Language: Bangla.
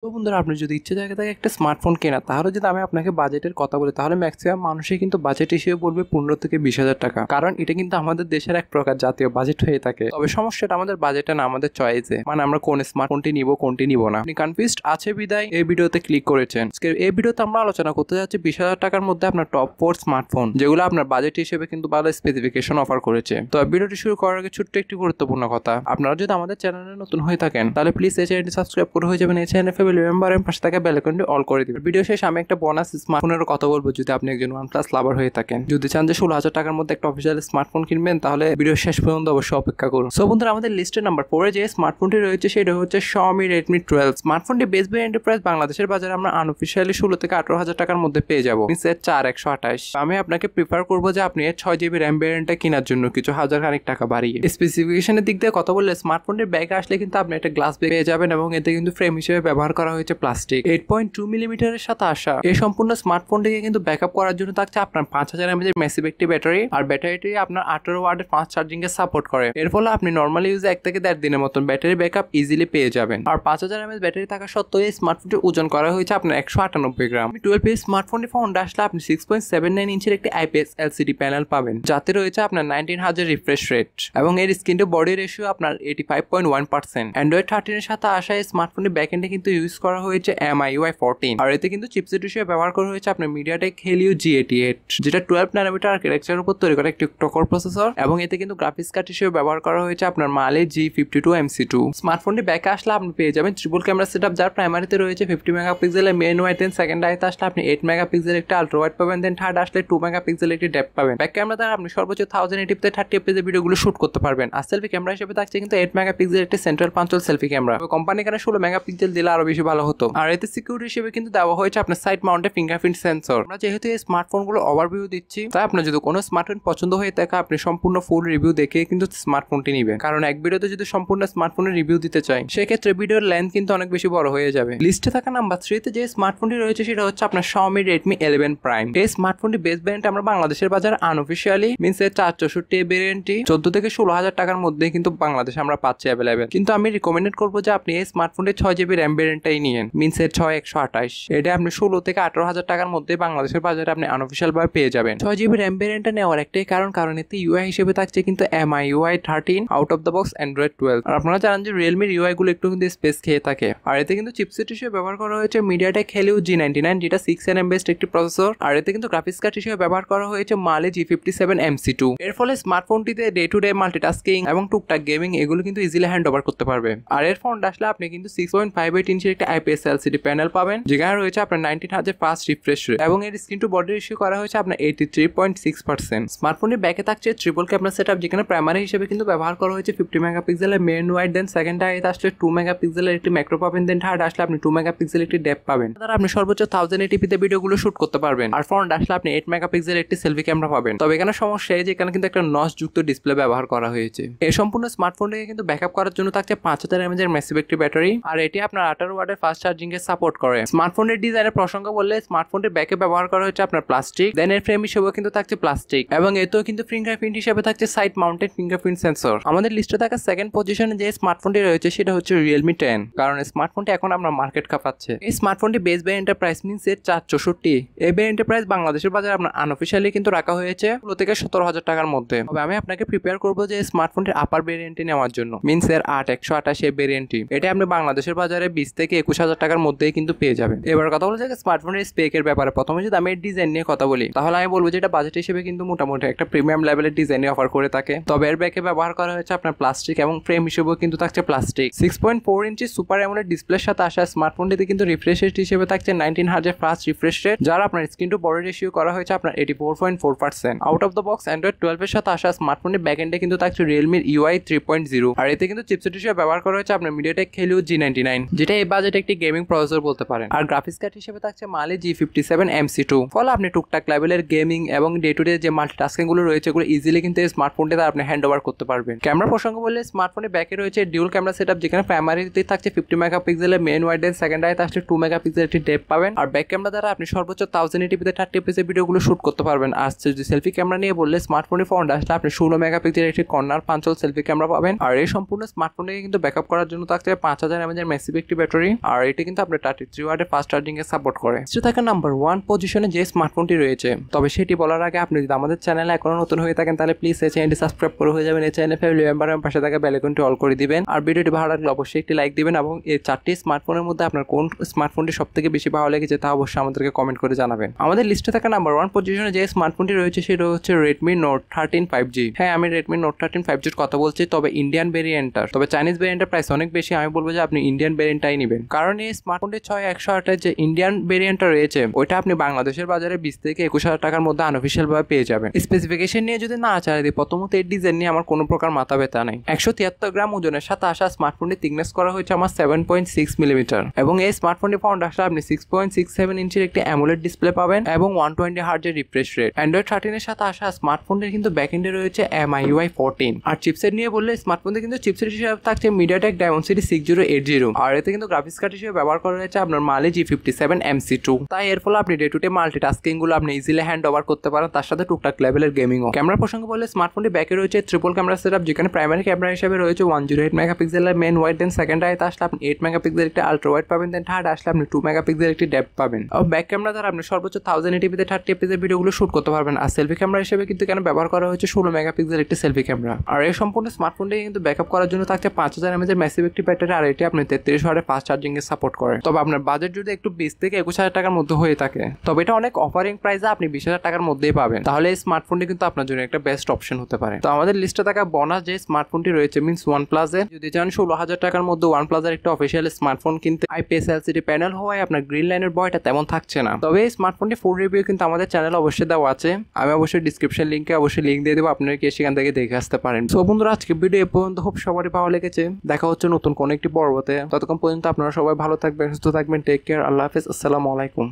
তো বন্ধুরা, আপনি যদি ইচ্ছে থাকে একটা স্মার্টফোন কেনা, তাহলে যদি আমি আপনাকে বাজেটের কথা বলি, তাহলে ম্যাক্সিমাম মানুষই কিন্তু বাজেট হিসেবে বলবে 15 থেকে 20 হাজার টাকা। কারণ এটা কিন্তু আমাদের দেশের এক প্রকার জাতীয় বাজেট হয়ে থাকে। তবে সমস্যাটা আমাদের বাজেটটা না, আমাদের চয়েসে, মানে আমরা কোন স্মার্টফোনটি নিব কোনটি নিব না। আপনি কনফিউজড আছে বিদায় এই ভিডিওতে ক্লিক করেছেন। এই ভিডিওতে আমরা আলোচনা করতে যাচ্ছি 20,000 টাকার মধ্যে আপনার টপ 4 স্মার্টফোন, যেগুলো আপনার বাজেট হিসেবে কিন্তু ভালো স্পেসিফিকেশন অফার করেছে। তো ভিডিওটি শুরু করার আগে ছোট্ট একটি গুরুত্বপূর্ণ কথা, আপনারা যদি আমাদের চ্যানেলে নতুন হয়ে থাকেন, তাহলে প্লিজ এই চ্যানেলটি সাবস্ক্রাইব করে হয়ে যাবেন এই চ্যানেল ফ্যামিলি মেম্বার এবং পাশে থাকা বেল আইকনটি অল করে দিবেন। ভিডিও শেষে আমি একটা বোনাস স্মার্টফোনের কথা বলবো, যদি আপনি একজন OnePlus লাভার হয়ে থাকেন। যদি চান যে 16,000 টাকার মধ্যে একটা অফিসিয়াল স্মার্টফোন কিনবেন, তাহলে ভিডিও শেষ পর্যন্ত অবশ্যই অপেক্ষা করুন। সো বন্ধুরা, আমাদের লিস্টে নাম্বার 4 যে স্মার্টফোনটি রয়েছে সেটা হচ্ছে Xiaomi Redmi 12। স্মার্টফোনটি বেস ভেরিয়েন্টের প্রাইস বাংলাদেশের বাজারে আমরা আনঅফিসিয়ালি 16 থেকে 18,000 টাকার মধ্যে পেয়ে যাবো। এর 4128। আমি আপনাকে প্রিফার করবো যে আপনি 6 GB র্যাম ভেরিয়েন্টটা কেনার জন্য কিছু হাজার খানিক টাকা বাড়িয়ে। স্পেসিফিকেশনের দিক দিয়ে কথা বললে, স্মার্টফোনের ব্যাগে আসলে কিন্তু আপনি একটা গ্লাস ব্যাগ পেয়ে যাবেন এবং এতে কিন্তু ফ্রেম হিসেবে ব্যবহার করা হয়েছে প্লাস্টিক। 8.2 মিলিমিটারের সাথে আসা এই সম্পূর্ণ স্মার্টফোনটিকে কিন্তু ব্যাকআপ করার জন্য থাকছে আপনার 5000 mAh ম্যাসিভ একটি ব্যাটারি। আর ব্যাটারিটি আপনার 18 ওয়াটের ফাস্ট চার্জিং এর সাপোর্ট করে। এর ফলে আপনি নর্মালি ইউজে 1 থেকে 1.5 দিনের মতন ব্যাটারি ব্যাকআপ ইজিলি পেয়ে যাবেন। আর 5000 mAh ব্যাটারি থাকা সত্ত্বেও এই স্মার্টফোনটি ওজন করা হয়েছে আপনার 198 গ্রাম। 12 পিস স্মার্টফোনটি ফাউন্ড আসলে আপনি 6.79 ইঞ্চের একটি IPS LCD প্যানেল পাবেন, যাতে রয়েছে আপনার 19,000 রিফ্রেশ রেট এবং এর স্ক্রিন টু বডি রেশিও আপনার 85.1%। অ্যান্ড্রয়েড 13 এর সাথে আসা এই স্মার্টফোনের ব্যাকএন্ডে কিন্তু ইউজ করা হয়েছে MIUI 14। আর এতে কিন্তু চিপসেট হিসেবে ব্যবহার করা হয়েছে আপনার MediaTek Helio G88, যেটা 12 ন্যানোমিটার আর্কিটেকচারের উপর তৈরি করা একটি টোকর প্রসেসর। এবং এতে কিন্তু গ্রাফিক্স কার্ড হিসেবে ব্যবহার করা হয়েছে আপনার Mali G52 MC2। স্মার্টফোনটি ব্যাকে আসলে আপনি পেয়ে যাবেন ট্রিপল ক্যামেরা সেটআপ, যার প্রাইমারিতে রয়েছে 50 মেগাপিক্সেলের মেইন ওয়াইড, দেন সেকেন্ড আইতে আসলে আপনি 8 মেগাপিক্সেল একটা আলট্রা ওয়াইড পাবেন, দেন থার্ড আসলে 2 মেগাপিক্সেল একটি ডেপথ পাবেন। ব্যাক ক্যামেরা দ্বারা আপনি সর্বোচ্চ 1080p 30 fps এর ভিডিওগুলো শুট করতে পারবেন। আর সেলফি ক্যামেরা হিসেবে থাকছে কিন্তু 8 মেগাপিক্সেল একটি সেন্ট্রাল পাঞ্চল সেলফি ক্যামেরা। কোম্পানি এখানে 16 মেগাপিক্সেল দিলে আরো বেশি ভালো হতো। আর এতে সিকিউরিটি হিসেবে কিন্তু দেওয়া হয়েছে আপনার সাইড মাউন্টেড ফিঙ্গারপ্রিন্ট সেন্সর। আমরা যেহেতু এই স্মার্টফোনগুলো ওভারভিউ দিচ্ছি, তাই আপনার যদি কোনো স্মার্টফোন পছন্দ হয়ে থাকে, আপনি সম্পূর্ণ ফুল রিভিউ দেখে কিন্তু স্মার্টফোনটি নেবেন। কারণ এক ভিডিওতে যদি সম্পূর্ণ স্মার্টফোনের রিভিউ দিতে চাই, সেক্ষেত্রে ভিডিওর লেন্থ কিন্তু অনেক বেশি বড় হয়ে যাবে। লিস্টে থাকা নাম্বার 3 তে যে স্মার্টফোনটি রয়েছে সেটা হচ্ছে আপনার Xiaomi Redmi 11 Prime। এই স্মার্টফোনটি বেস ভেরিয়েন্ট আমরা বাংলাদেশের বাজারে আনঅফিসিয়ালি মিন্স এর 464 ভেরিয়েন্টটি 14 থেকে 16,000 টাকার মধ্যে কিন্তু বাংলাদেশে আমরা পাচ্ছি অ্যাভেলেবেল। কিন্তু আমি রিকমেন্ড করবো যে আপনি এই স্মার্টফোনটি 6 GB র্যাম ভেরিয়েন্টটাই নিয়েন, মিন্স এর 6128। এটা আপনি 16 থেকে 18,000 টাকার মধ্যে বাংলাদেশের বাজারে আপনি আনঅফিসিয়াল ভাবে পেয়ে যাবেন। 6 GB র্যাম ভেরিয়েন্টটা নেওয়ার একটাই কারণ এতে ইউআই হিসেবে থাকছে কিন্তু MIUI 13 out of the box Android 12। আর আপনারা জানেন যে রিয়েলমির ইউআই গুলো একটু কিন্তু স্পেস খেয়ে থাকে। আর এতে কিন্তু চিপসেট হিসেবে ব্যবহার করা হয়েছে MediaTek Helio G99, যেটা 6nm বেসড একটি প্রসেসর। আর এতে কিন্তু গ্রাফিক্স কার্ড হিসেবে ব্যবহার করা হয়েছে Mali G57 MC2। এর ফলে স্মার্টফোনটিতে ডে টু ডে মাল্টিটাস্কিং এবং টুকটাক গেমিং এগুলো কিন্তু ইজিলি হ্যান্ড ওভার করতে পারবে। আর এর ফন্ট আসলে আপনি কিন্তু 6.58 ইঞ্চির একটি IPS LCD প্যানেল পাবেন, যেখানে রয়েছে আপনার 19,000 ফাস্ট রিফ্রেশ রেট এবং এর স্ক্রিন টু বডি রেশিও করা হয়েছে আপনার 83.6%। স্মার্টফোনের ব্যাকে থাকছে ট্রিপল ক্যামেরা সেটআপ, যেখানে প্রাইমারি হিসেবে কিন্তু ব্যবহার করা হয়েছে 50 মেগাপিক্সেলের মেইন ওয়াইড, দেন সেকেন্ড আইতে আসলে 2 মেগাপিক্সেলের একটি ম্যাক্রো পাবেন, দেন থার্ড আসলে আপনি 2 মেগাপিক্সেল একটি ডেপথ পাবেন। তারা আপনি সর্বোচ্চ 1080p তে ভিডিওগুলো শুট করতে পারবেন। আর ফ্রন্ট আসলে আপনি 8 মেগাপিক্সেল একটি সেলফি ক্যামেরা পাবেন। তবে এখানে সমস্যা এই যে এখানে কিন্তু একটা নচ যুক্ত ডিসপ্লে ব্যবহার করা হয়েছে। এই সম্পূর্ণ স্মার্টফোনটিকে কিন্তু ব্যাকআপ করার জন্য থাকছে 5000 mAh এর ম্যাসিভ একটি ব্যাটারি। আর এটি আপনার 18 ওয়াটের ফাস্ট চার্জিং এর সাপোর্ট করে। স্মার্টফোনের ডিজাইনের প্রসঙ্গ বললে, স্মার্টফোনটির ব্যাকে ব্যবহার করা হয়েছে আপনার প্লাস্টিক, দেন এর ফ্রেম হিসেবেও কিন্তু থাকছে প্লাস্টিক এবং এতেও কিন্তু ফিঙ্গারপ্রিন্ট হিসেবে থাকছে সাইড মাউন্টেড ফিঙ্গারপ্রিন্ট সেন্সর। আমাদের লিস্টে থাকা সেকেন্ড পজিশনে যে স্মার্টফোনটি রয়েছে সেটা হচ্ছে Realme 10, কারণ স্মার্টফোনটি এখন আমরা মার্কেট কাঁপাচ্ছে। এই স্মার্টফোনটি বেস ভেরিয়েন্টের প্রাইস মিন্স এর 464। এই ভেরিয়েন্টের প্রাইস বাংলাদেশের বাজারে আপনার আনঅফিসিয়ালি কিন্তু রাখা হয়েছে 16 থেকে 17,000 টাকার মধ্যে। তবে আমি আপনাকে প্রিপেয়ার করবো যে স্মার্টফোনটির আপার ভেরিয়েন্টটি নেওয়ার জন্য, মিন্স এর 8128 এই ভেরিয়েন্টটি। এটা আপনি বাংলাদেশের বাজারে 20 থেকে 21,000 টাকার মধ্যেই কিন্তু পেয়ে যাবেন। এবার কথা বলা যায় স্মার্টফোনের স্পেকের ব্যাপারে। প্রথমে যদি আমি এর ডিজাইন নিয়ে কথা বলি, তাহলে আমি বলবো যে এটা বাজেট হিসেবে কিন্তু মোটামুটি একটা প্রিমিয়াম লেভেলের ডিজাইন অফার করে থাকে। তবে এর ব্যাকে ব্যবহার করা হয়েছে আপনার প্লাস্টিক এবং ফ্রেম হিসেবেও কিন্তু থাকছে প্লাস্টিক। 6.4 ইঞ্চি সুপার অ্যামোলেড ডিসপ্লের সাথে আসা স্মার্টফোনটিতে কিন্তু রিফ্রেশ রেট হিসেবে থাকছে 19,000 ফাস্ট রিফ্রেশ রেট, যার আপনার স্ক্রিন টু বডি রেশিও করা হয়েছে আপনার 84.4%। Out of the box Android 12 এর সাথে আসা স্মার্টফোনের ব্যাকএন্ডে কিন্তু থাকছে রিয়েলমির UI 3.0। আর এতে কিন্তু চিপসেট হিসেবে ব্যবহার করা হয়েছে আপনার MediaTek Helio G99, যেটা এই বাজেটে একটি গেমিং প্রসেসর বলতে পারেন। আর গ্রাফিক্স কার্ড হিসেবে থাকছে Mali G57 MC2। ফলে আপনি টুকটাক লেভেলের গেমিং এবং ডে টু ডে যে মাল্টিটাস্কিং গুলো রয়েছে এগুলো ইজিলি কিন্তু এই স্মার্টফোনটিতে আপনি হ্যান্ড ওভার করতে পারবেন। ক্যামেরা প্রসঙ্গ বললে, স্মার্টফোনের ব্যাকে রয়েছে ডিউল ক্যামেরা সেটআপ, যেখানে প্রাইমারিতে থাকছে 50 মেগাপিক্সেলের মেইন ওয়াইড, দেন সেকেন্ড আইতে আসলে 2 মেগাপিক্সেল একটি ডেপথ পাবেন। আর ব্যাক ক্যামেরা দ্বারা আপনি সর্বোচ্চ 1080p 30 fps এর ভিডিওগুলো শুট করতে পারবেন। আর যদি সেলফি ক্যামেরা নিয়ে বললে, স্মার্টফোনের ফ্রন্ট আসলে আপনি 16 মেগাপিক্সেল একটি কর্নার পাঞ্চল সেলফি ক্যামেরা পাবেন। আর এই সম্পূর্ণ স্মার্টফোনটিকে কিন্তু ব্যাকআপ করার জন্য থাকছে 5000 mAh এর ম্যাসিভ একটি ব্যাটারি। আর এটা কিন্তু আপনার 33 ওয়াটের ফাস্ট চার্জিং এ সাপোর্ট করে। লিস্টে থাকা নাম্বার 1 পজিশনে যে স্মার্টফোনটি রয়েছে, তবে সেটি বলার আগে আপনি যদি আমাদের চ্যানেলে এখনো নতুন হয়ে থাকেন তাহলে প্লিজ এই চ্যানেলটি সাবস্ক্রাইব করে হয়ে যাবেন। এই চ্যানেলে ফ্যামিলি মেম্বার এবং পাশে থাকা বেল আইকনটি অল করে দিবেন। আর ভিডিওটি ভালো লাগলে অবশ্যই একটি লাইক দিবেন এবং এই 4টি স্মার্টফোনের মধ্যে আপনার কোন স্মার্টফোনটি সবথেকে বেশি ভালো লেগেছে তা অবশ্যই আমাদেরকে কমেন্ট করে জানাবেন। আমাদের লিস্টে থাকা নাম্বার 1 পজিশনে যে স্মার্টফোনটি রয়েছে সেটা হচ্ছে Redmi Note 13 5G। হ্যাঁ, আমি Redmi Note 13 5Gর কথা বলছি, তবে ইন্ডিয়ান ভেরিয়েন্টটার। তবে চাইনিজ ভেরিয়েন্টের প্রাইস অনেক বেশি। আমি বলবো যে আপনি ইন্ডিয়ান ভেরিয়েন্টটাই নেবেন, কারণ এই স্মার্টফোনটি 6128 যে ইন্ডিয়ান ভেরিয়েন্টটা রয়েছে ওইটা আপনি বাংলাদেশের বাজারে 20 থেকে 21,000 টাকার মধ্যে আনঅফিশিয়াল ভাবে পেয়ে যাবেন। স্পেসিফিকেশন নিয়ে যদি না চাই দিই, প্রথমত এর ডিজাইন নিয়ে আমার কোনো প্রকার মাথা ব্যথা নেই। 173 গ্রাম ওজনের সাথে আসা স্মার্টফোনটি থিকনেস করা হয়েছে আমার 7.6 মিলিমিটার এবং এই স্মার্টফোনটি ফ্রন্ট আসলে আপনি 6.67 ইঞ্চির একটি অ্যামোলেড ডিসপ্লে পাবেন এবং 120 হার্টজের রিফ্রেশ রেট। অ্যান্ড্রয়েড 13 এর সাথে আসা স্মার্টফোনটির কিন্তু ব্যাকএন্ডে রয়েছে MIUI 14। আর চিপসেট নিয়ে বললে স্মার্টফোনটি কিন্তু চিপসেট হিসেবে থাকছে MediaTek Dimensity 6080। আর এতে কিন্তু গ্রাফিক্স কার্ড হিসেবে ব্যবহার করা হয়েছে আপনার Mali G57 MC2। তাই এর ফলে আপনি ডে টু ডে মাল্টিটাস্কিং গুলো আপনি ইজিলি হ্যান্ড ওভার করতে পারেন, তার সাথে টুকটাক লেভেলের গেমিংও। ক্যামেরা প্রসঙ্গে বললে স্মার্টফোনটি ব্যাকে রয়েছে ট্রিপল ক্যামেরা সেটআপ, যেখানে প্রাইমারি ক্যামেরা হিসেবে রয়েছে 108 মেগাপিক্সেলের মেন ওয়াইড, দেন সেকেন্ড আইতে আসলে আপনি 8 মেগাপিক্সেলের একটি আলট্রা ওয়াইড পাবেন, দেন থার্ড আসলে আপনি 2 মেগাপিক্সেলের একটি ডেপথ পাবেন। আর ব্যাক ক্যামেরা দ্বারা আপনি সর্বোচ্চ 1080p তে 30 fps এর ভিডিওগুলো শুট করতে পারবেন। আর সেলফি ক্যামেরা হিসেবে কিন্তু এখানে ব্যবহার করা হয়েছে 16 মেগাপিক্সেলের একটি সেলফি ক্যামেরা। আর এই সম্পূর্ণ স্মার্টফোনটি কিন্তু ব্যাকআপ করার জন্য থাকছে 5000 mAh এর ম্যাসিভ একটি ব্যাটারি, আর এটি আপনি 33 ওয়াটের ফাস্ট চার্জিং এর সাপোর্ট করে। তবে আপনার বাজেট যদি একটু 20 থেকে 21,000 টাকার মধ্যে হয়ে থাকে, তবে এটা অনেক অফারিং প্রাইসে আপনি 20,000 টাকার মধ্যেই পাবেন। তাহলে এই স্মার্টফোনটি কিন্তু আপনার জন্য একটা বেস্ট অপশন হতে পারে। তো আমাদের লিস্টে থাকা বোনাস যে স্মার্টফোনটি রয়েছে মিন্স OnePlus এর, যদি চান 16,000 টাকার মধ্যে OnePlus এর একটা অফিসিয়াল স্মার্টফোন কিনতে, IPS LCD প্যানেল হওয়ায় আপনার গ্রিন লাইনের বয়টা তেমন থাকছে না। তবে এই স্মার্টফোনটি ফুল রিভিউ কিন্তু আমাদের চ্যানেলে অবশ্যই দেওয়া আছে, আমি অবশ্যই ডিসক্রিপশন লিঙ্কে অবশ্যই লিঙ্ক দিয়ে দেবো, আপনারা কি সেখান থেকে দেখে আসতে পারেন। তো বন্ধুরা, আজকে ভিডিও এ পর্যন্ত, খুব সবারই ভালো লেগেছে। দেখা হচ্ছে নতুন কোনো একটি পর্বতে, ততক্ষণ পর্যন্ত আপনারা সবাই ভালো থাকবেন, সুস্থ থাকবেন। টেক কেয়ার, আল্লাহ হাফেজ, আসসালামু আলাইকুম।